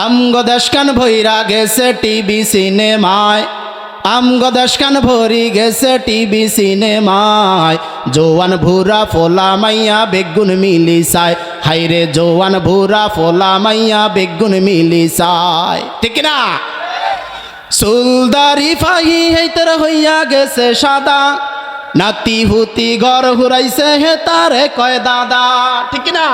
আমগো দেশকান ভইরা গেছে টিভি সিনেমায়, আমগো দেশকান ভরি গেছে টিভি সিনেমায়। জোয়ান ভুরা ফোলা মাইয়া বেগুন মিলিসায়, হাইরে জোয়ান ভুরা ফোলা মাইয়া বেগুন মিলিসায়। ঠিক না? সুলদারি ফাহি হেতর হইয়া গেছে সাদা, নাতি হুতি ঘর হুরাইছে হে তারে কয় দাদা। ঠিক না?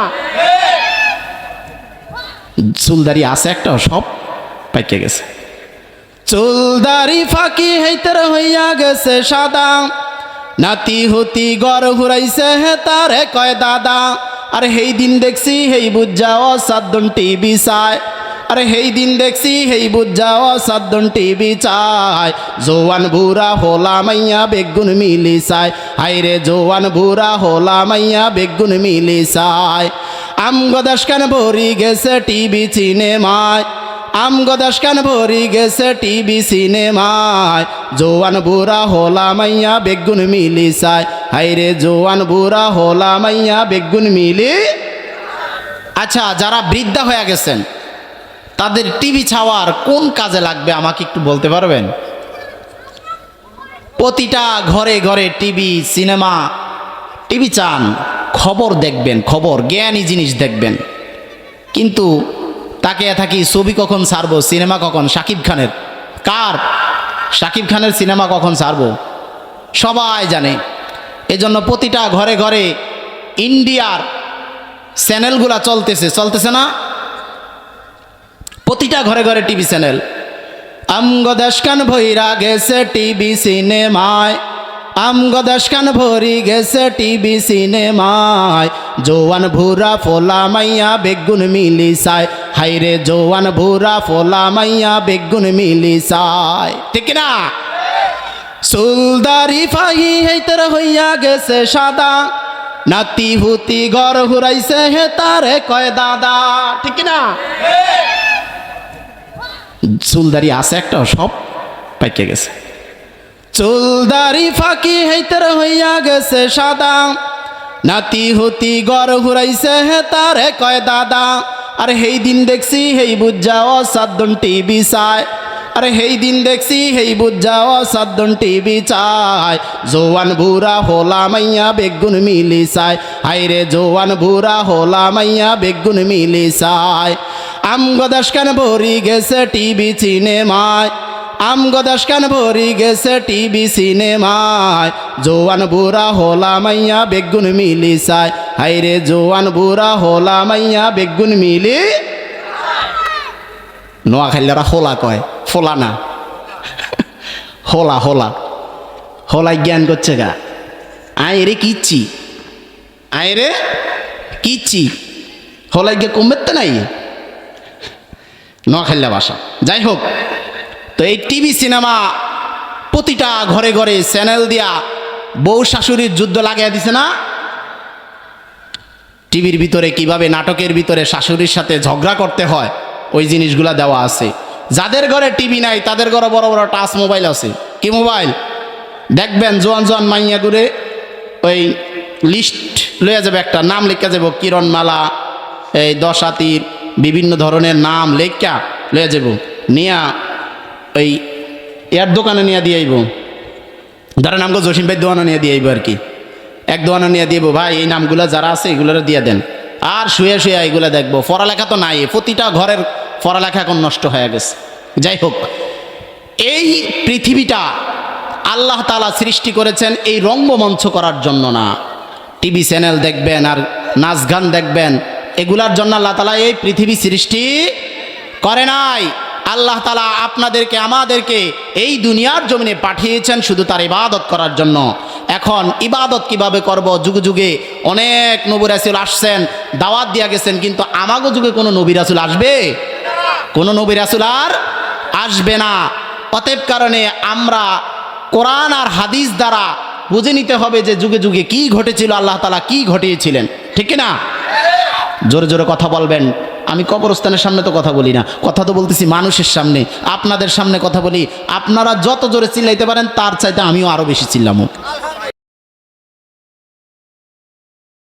চুলদারি আছে একটা, সব পাইকে গেছে। চুলদারি ফাঁকি হেতর হইয়া গেছে সাদা, নাতি হুতি ঘর হুরাইছে হে তারে কয় দাদা। আর হেই দিন দেখছি হেই বুঝা অসাধ্যন টিভি চায়, আরে হেই দিন দেখছি হেই বুঝা অসাধ্যন টিভি চায়। জোয়ান বুড়া হোলা মাইয়া বেগুন মিলিসায়, হাইরে জোয়ান বুড়া হোলা মাইয়া বেগুন মিলিসায়। আমগো দেশকান ভরি গেছে টিভি সিনেমায়, আমগো দেশকান ভরি গেছে টিভি সিনেমায়। জোয়ান বুড়া হোলা মাইয়া বেগুন মিলিসায়, হাইরে জোয়ান বুড়া হোলা মাইয়া বেগুন মিলি। আচ্ছা, যারা বৃদ্ধা হয়ে গেছেন তাদের টিভি ছাওয়ার কোন কাজে লাগবে আমাকে একটু বলতে পারবেন? প্রতিটা ঘরে ঘরে টিভি সিনেমা, টিভি চান, খবর দেখবেন, খবর জ্ঞানী জিনিস দেখবেন। কিন্তু তাকে থাকি ছবি কখন ছাড়বো, সিনেমা কখন, শাকিব খানের, কার? শাকিব খানের সিনেমা কখন ছাড়বো সবাই জানে। এজন্য প্রতিটা ঘরে ঘরে ইন্ডিয়ার চ্যানেলগুলা চলতেছে না? প্রতিটা ঘরে ঘরে টিভি চ্যানেল। আমগো দেশকান ভইরা গেছে টিভি সিনেমায়, আমগো দেশকান ভরি গেছে টিভি সিনেমায়। জোয়ান ভুরা ফোলা মাইয়া বেগুন মিলিসায়, হাইরে জোয়ান ভুরা ফোলা মাইয়া বেগুন মিলিসায়। ঠিক না? চুলদারি ফাহি হেতর হইয়া গেছে সাদা, নাতি হুতি ঘর হুরাইছে হে তারে কয় দাদা। ঠিক না? চুলদারি আছে একটা, সব পাইকে গেছে। চুলদারি ফাঁকি হেতর হইয়া গেছে সাদা, নাতি হুতি ঘর হুরাইছে হে তারে কয় দাদা। আর হেই দিন দেখছি হেই বুঝা অসাধ্যন টিভি চায়, আরে হেই দিন দেখছি হেই বুঝা অসাধ্যন টিভি চায়। জোয়ান বুড়া হোলা মাইয়া বেগুন মিলিসায়, হাইরে জোয়ান বুড়া হোলা মাইয়া বেগুন মিলিসায়। আমগো দেশকান ভরি গেছে টিভি সিনেমায়, আমগো দেশকান ভরি গেছে টিভি সিনেমায়। জোয়ান বুড়া হোলা মাইয়া বেগুন মিলিসায়, হাইরে জোয়ান বুড়া হোলা মাইয়া বেগুন মিলি। নোয়াখালীরা হোলা কয়, ফোলা না, হোলা হোলা। হোলাই জ্ঞান করছে গা। আয় রে কিচ্ছি, আয় রে কিচ্ছি, হোলাই গিয়ে কমবে নাই নোয়াখালী ভাষা। যাই হোক, তো এই টিভি সিনেমা প্রতিটা ঘরে ঘরে চ্যানেল দিয়া বউ শাশুড়ির যুদ্ধ লাগাইয়া দিছে না? টিভির ভিতরে কিভাবে নাটকের ভিতরে শাশুড়ির সাথে ঝগড়া করতে হয় ওই জিনিসগুলা দেওয়া আছে। যাদের ঘরে টিভি নাই তাদের ঘরে বড় বড় টাচ মোবাইল আছে। কি মোবাইল? দেখবেন জোয়ান জোয়ান মাইয়া করে ওই লিস্ট লইয়া যাবে, একটা নাম লেখা যাব, কিরণমালা, এই 10 হাতির বিভিন্ন ধরনের নাম লেখা লইয়া যাব, নিয়া ওই এর দোকানে নিয়ে দিয়ে আইব। ধরেন আমগো জসিম ভাই দোকানে নিয়ে দিয়ে আইব, আর কি এক দোকানে নিয়ে দিয়ে ভাই এই নামগুলো যারা আছে এগুলো দিয়ে দেন, আর শুয়ে শুয়ে এগুলো দেখবো। পড়ালেখা তো নাই, প্রতিটা ঘরের পড়ালেখা এখন নষ্ট হয়ে গেছে। যাই হোক, এই পৃথিবীটা আল্লাহ তাআলা সৃষ্টি করেছেন এই রঙ্গমঞ্চ করার জন্য না। টিভি চ্যানেল দেখবেন আর নাচ গান দেখবেন, এগুলার জন্য আল্লাহ তাআলা এই পৃথিবী সৃষ্টি করে নাই। আল্লাহ তাআলা আপনাদেরকে আমাদেরকে এই দুনিয়ার জমিনে পাঠিয়েছেন শুধু তার ইবাদত করার জন্য। এখন ইবাদত কিভাবে করব? যুগে যুগে অনেক নবী রাসূল আসছেন, দাওয়াত দিয়া গেছেন, কিন্তু আমাগো যুগে কোনো নবী রাসূল আসবে? কোনো নবী রাসূল আর আসবে না। অতএব কারণে আমরা কোরআন আর হাদিস দ্বারা বুঝে নিতে হবে যে যুগে যুগে কি ঘটেছিল, আল্লাহ তাআলা কি ঘটিয়েছিলেন। ঠিক না? জোরে জোরে কথা বলবেন। আমি কবরস্থানের সামনে তো কথা বলি না, কথা তো বলতেছি মানুষের সামনে, আপনাদের সামনে কথা বলি। আপনারা যত জোরে চিল্লাইতে পারেন তার চাইতে আমিও আরো বেশি চিল্লামু।